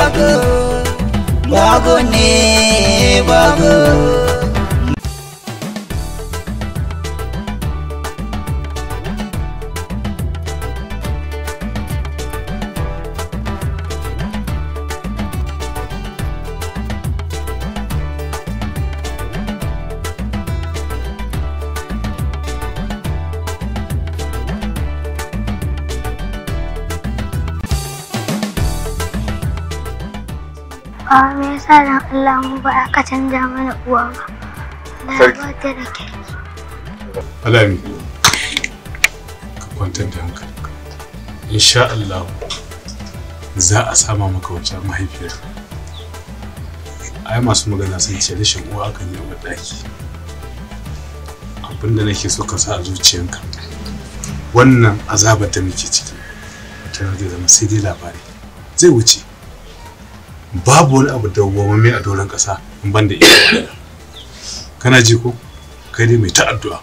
bahago, bahago ne bahago. Me yasa dan Allah mu ba aka canja mana uwa ba? Da ba ta da kirki. Alami, ka kwantar da hankalinka. Insha Allah za a sama maka wacce mahaifiyar. Ai masu magana sun ce rashin uwa akan yi wa daki. Abinda nake so ka sa a zuciyanka. Wannan azabar da muke ciki ta zai zama sai dai labari. Zai wuce. Babu wani abu da wamame a doron ƙasa in banda iya. Kana ji ko? Kai dai mai ta addu'a.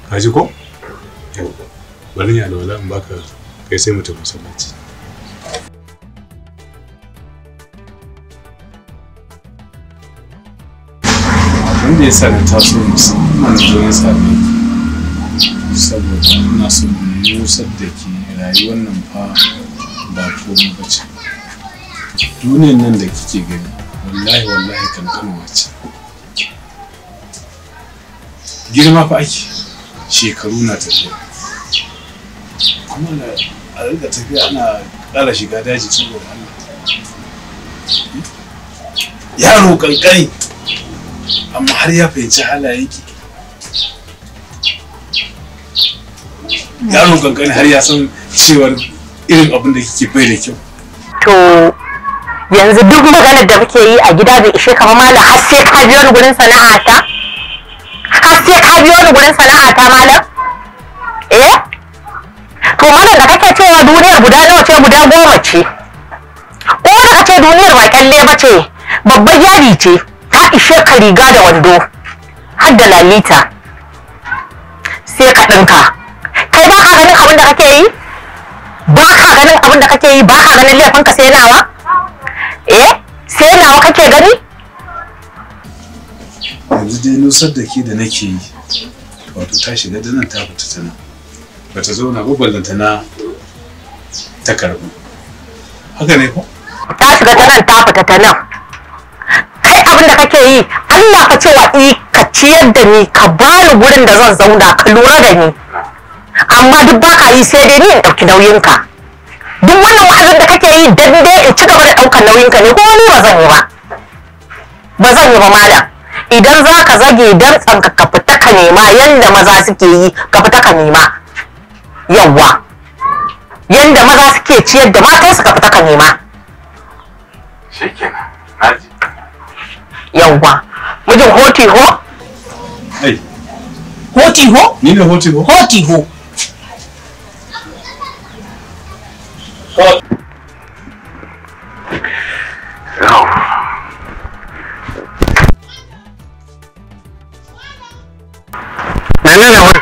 Ka ji ko? Yau. Bari ni alwala in baka kai sai mu tafi masallaci. Abin da ya sa na taso musamman zo ya same ki saboda ina so in nusar da ke rayuwar nan fa ba komai ba ce. Duniyar nan da kike gani wallahi kankanuwa ce. Girma fa ake, shekaru na tafiya. Kuma a riga tafiya ana ƙara shiga daji saboda Allah. Yaro kankani amma har ya fahimci halayenki. Yaro kankani har ya san cewar irin abin da kike bai da kyau. To yanzu duk maganar da muke yi a gida bai ishe ka ba malam, har sai ka biyo ni gurin sana'ata? Har sai ka biyo ni gurin sana'ata malam? To malam da kake cewa duniyar guda nawa ce, guda 10 ce. Ko da kace duniyar ba kyalle ba ce, babbar yadi ce, ta ishe ka riga da wando har da lalita. Sai ka ɗinka. Kai ba ka ganin abin da kake yi? Ba ka ganin abin da kake yi? Ba ka ganin laifinka sai nawa? Sai nawa kake gani? Yanzu dai nusar da ke da nake yi wato ta shiga da nan ta fita ta nan, ba ta zauna ba ballanta na ta karɓi. Haka ne ko? Ta shiga ta nan ta fita ta nan. Kai abin da kake yi, Allah ka ce wa ka ciyar da ni, ka bani gurin da zan zauna, ka lura da ni. Amma duk ba ka yi, sai dai ni in ɗauki nauyinka. Duk wannan wa'azin da kake yi dan dai in ci gaba da ɗaukar nauyinka ne, ko ni ba zan yi ba. Ba zan yi ba malam. Idan za ka zage dan tsanka ka fita ka nema yanda maza suke yi, ka fita ka nema. Yawwa. Yanda maza suke ciyar da matansu, ka fita ka nema. Shikenan, naji. Yawwa. Mijin hoti ho? Ai. Hoti ho? Ni ne hoti ho? Hoti ho. Menene wani?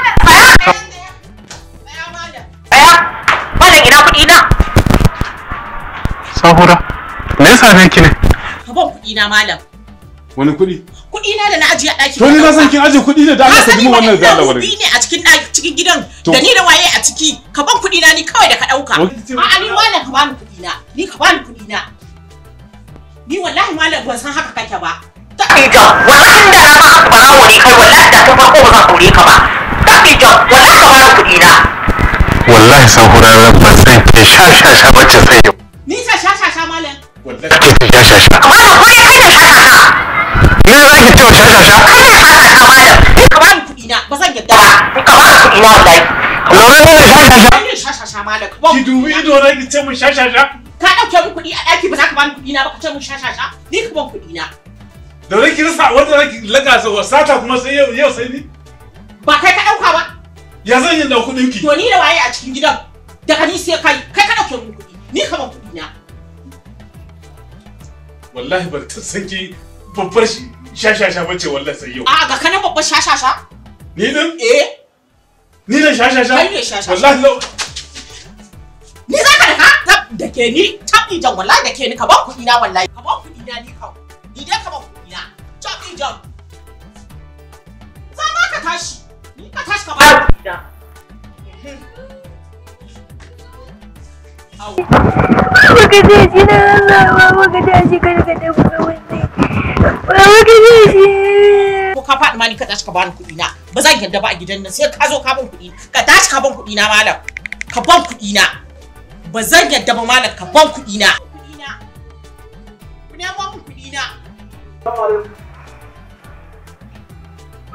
Malam ina kuɗi na? Sahura, me yasa ne ki ne? Ka ban kuɗi na malam. Wani kuɗi? Kuɗi na da na ajiye a ɗaki. To ni na san kin ajiye kuɗi ne da Allah ka ji wannan da Allah wani. Kuɗi ne a cikin gidan da ni da waye a ciki. Ka ban kuɗi na ni kawai da ka ɗauka. A'a ni malam ka bani kuɗi na. Ni ka bani kuɗi na. Ni wallahi malam ban san haka kake ba. Tafijo, wallahi da na ma aka barawo ne kai, wallahi da tun farko ba zan kore ka ba. Tafijo, wallahi ka bani kuɗi na. Wallahi Sahura ban san ke shashasha bace sai yau. Ni ta shashasha malam. Wallahi ke shashasha. Malam kai kai ne shashasha. Ni za ki ce shashasha? Kai ne shashasha malam. Ni ka bani kuɗi na, ba zan yadda ba. Ka bani kuɗi na wallahi. Laura ne shashasha. Kai ne shashasha malam. Ki dubi ido na ki ce mun shashasha. Ka ɗauke min kuɗi a ɗaki ba za ka bani kuɗi na ba, ka ce mun shashasha. Ni ka ban kuɗi na. Da wani ki rasa wanda zaki lagasa wa sata kuma sai yau sai ni. Ba kai ka ɗauka ba. Ya zan yin da kuɗin ki? To ni da waye a cikin gidan? Daga ni sai kai ka ɗauke min kuɗi. Ni ka ban kuɗi na. Wallahi ban ta san ki babbar shashasha bace wallahi sai yau. A ga kana babbar shashasha? Ni din? Ni ne shashasha? Kai ne shashasha. Wallahi lau. Ni za ka da ka da ke ni tab Caɓi jan wallahi da ke ni ka ban kuɗi na wallahi. Ka ban kuɗi na ni ka. Ni dai ka ban kuɗi na. Caɓi jan. Za ma ka tashi. Ni ka tashi ka ban kuɗi na. Au. Baka tashi na Allah, baka tashi kada ka tafi ga wannan. Baka tashi. Ko ka faɗi ma ni ka tashi ka bani kuɗi na. Ba zan yarda ba a gidan nan sai ka zo ka ban kuɗi. Ka tashi ka ban kuɗi na malam. Ka ban kuɗi na. Ba zan yarda ba malam ka ban kuɗi na. Kuɗi na. Ku nemo min kuɗi na.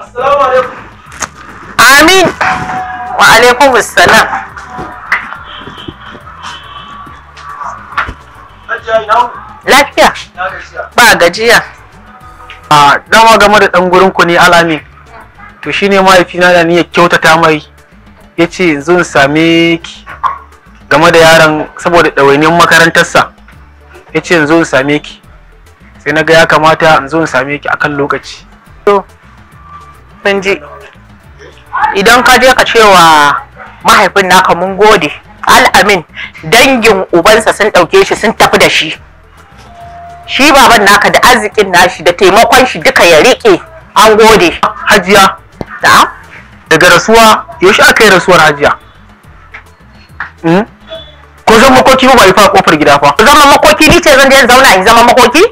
Assalamu alaikum. Amin. Wa alaikum assalam. Lafiya. Ba gajiya. Dama game da ɗan gurin ku ne Alamin. To shine mahaifina da ni ya kyautata mai. Yace yanzu in same ki game da yaron saboda ɗawainiyar makarantarsa. Yace yanzu in same ki. Sai na ga ya kamata in zo in same ki akan lokaci. To mun ji. Idan ka je ka cewa mahaifin naka mun gode. Al'amin dangin ubansa sun ɗauke shi sun tafi da shi. Shi baban naka da arzikin nashi da taimakon shi duka ya riƙe an gode. Hajiya. Da? Daga rasuwa yaushe aka yi rasuwar Hajiya? Ko zan makoki ba yi fa kofar gida fa? Zaman makoki ni ce zan je in zauna in zama makoki?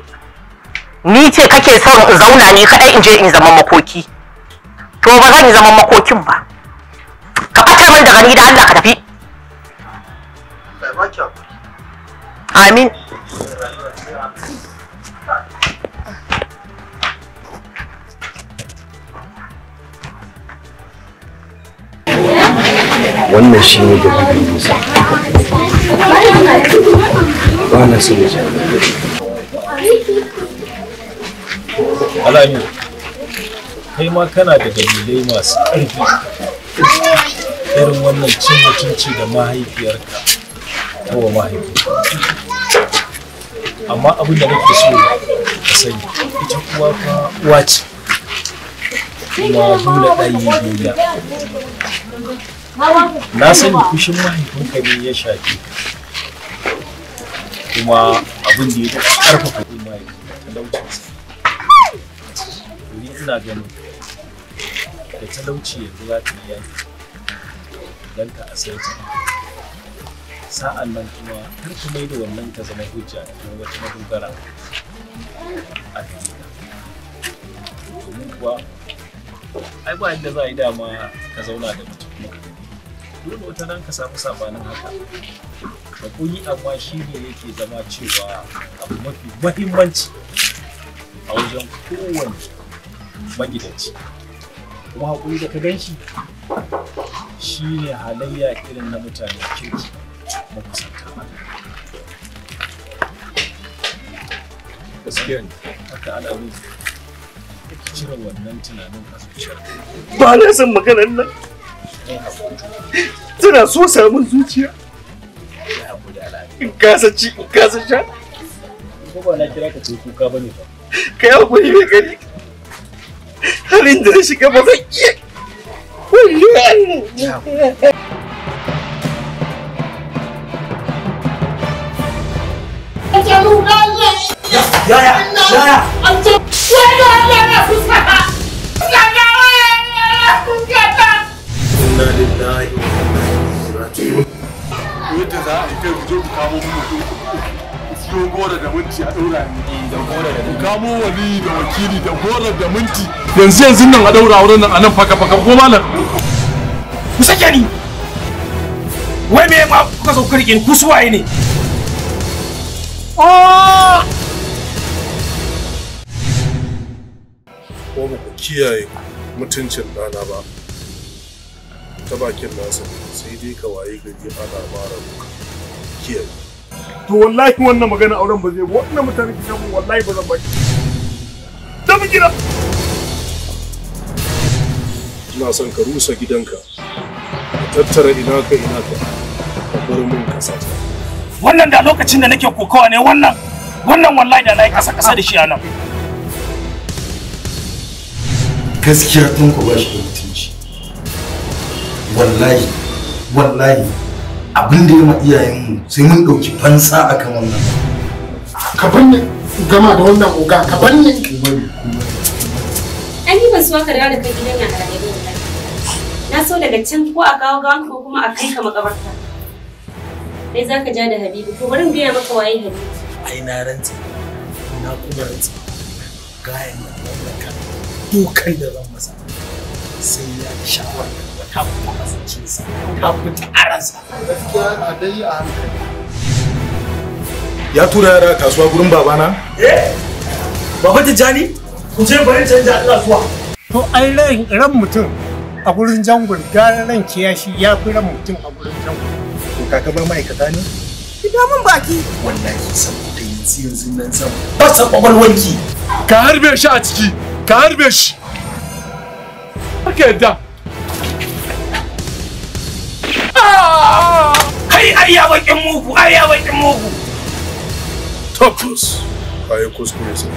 Ni ce kake son in zauna ni kadai in je in zama makoki. To ba zan yi zaman makokin ba. Ka ɓata min daga ni da Allah ka tafi. Amin. Wannan shi ne da Musa. Ba na so ya Alami, kai ma kana da dalilai masu ƙarfi irin wannan cin mutunci da mahaifiyarka ta wa mahaifinka. Amma abin da nake so ka sani, ita uwa fa uwa ce, kuma dole ɗayi biyayya. Na sani fushin mahaifinka ne ya shafe ka, kuma abin da ya ƙarfafa ɗin mahaifinka talaucinsa. Ni ina ganin da talauci yanzu za ta yi yaki don ka asirta. Sa'an nan kuma har ka mai da wannan ta zama hujja da kuma wata madogara a gare ka. Domin kuwa ai ba yadda za a yi dama ka zauna da mutum kuma ka gani. Dole wata nan ka samu sabanin haka. Hakuri amma shi ne yake zama cewa abu mafi muhimmanci a wajen kowane magidanci. Kuma hakuri da ka gan shi ne halayya irin na mutane kirki makusanta mata. Gaskiya ne haka alamu ka cire wannan tunanin a zuciyar. Ba na son maganar nan. Tana so samun zuciya. In kasa ci, in kasa sha. Ko ba na kira ka ce kuka bane ba. Kai hakuri mai gari. Halin da na shiga ba zan iya. Inna lillahi wa inna ilaihi raji'un. Yadda za a yi kai ku je ku kamo mu siyo gora da minti a daura ni da gora da kamo wali da wakili da gora da minti yanzu nan a daura wurin nan a nan faka ko malam ku sake ni wai me ma kuka zo kurke ni ku suwaye ne ko ba ku kiyaye mutuncin ɗana ba ta bakin nasa sai dai ka waye gari ana mara kiyaye. To wallahi wannan magana auren ba zai ba wannan mutane ki samu wallahi ba zan baki. Da mu gida. Ina son ka rusa gidanka. Ka tattara ina ka ka bar mun kasa. Wannan da lokacin da nake kokawa ne wannan wallahi da nayi kasa da shi a nan. Gaskiya tun ku ba shi da mutunci. Wallahi abin da ya ma iyayenmu sai mun ɗauki fansa akan wannan. Ka banne gama da wannan oga ka banne. Ai ni ban so ka dawo da kai gidan ya a rayuwar wallahi. Na so daga can ko a kawo gawan ko kuma a kai ka makabarta. Dai zaka ja da Habibu to bari in gaya maka waye Habibu. Ai na rantsi na kuma rantsi gayan nan wannan kan dukan da zan masa sai ya sha wannan wata fita a zuciyarsa ta fita a ransa. Gaskiya a dai a hankali. Ya tura yara kasuwa gurin babana? Baba Tijjani? Ku je bari canja Allah zuwa. To ai ran mutum a gurin jangon gara ran kiyashi ya fi ran mutum a gurin jangon. To kaka bar ma'aikata ne? Ina mun baki. Wallahi saboda yanzu nan zan fasa kwakwalwanki. Ka harbe shi a ciki, ka harbe shi. Haka yadda. Ai ya bakin mugu, ai ya bakin mugu. Tabbas, ka yi kuskure sai.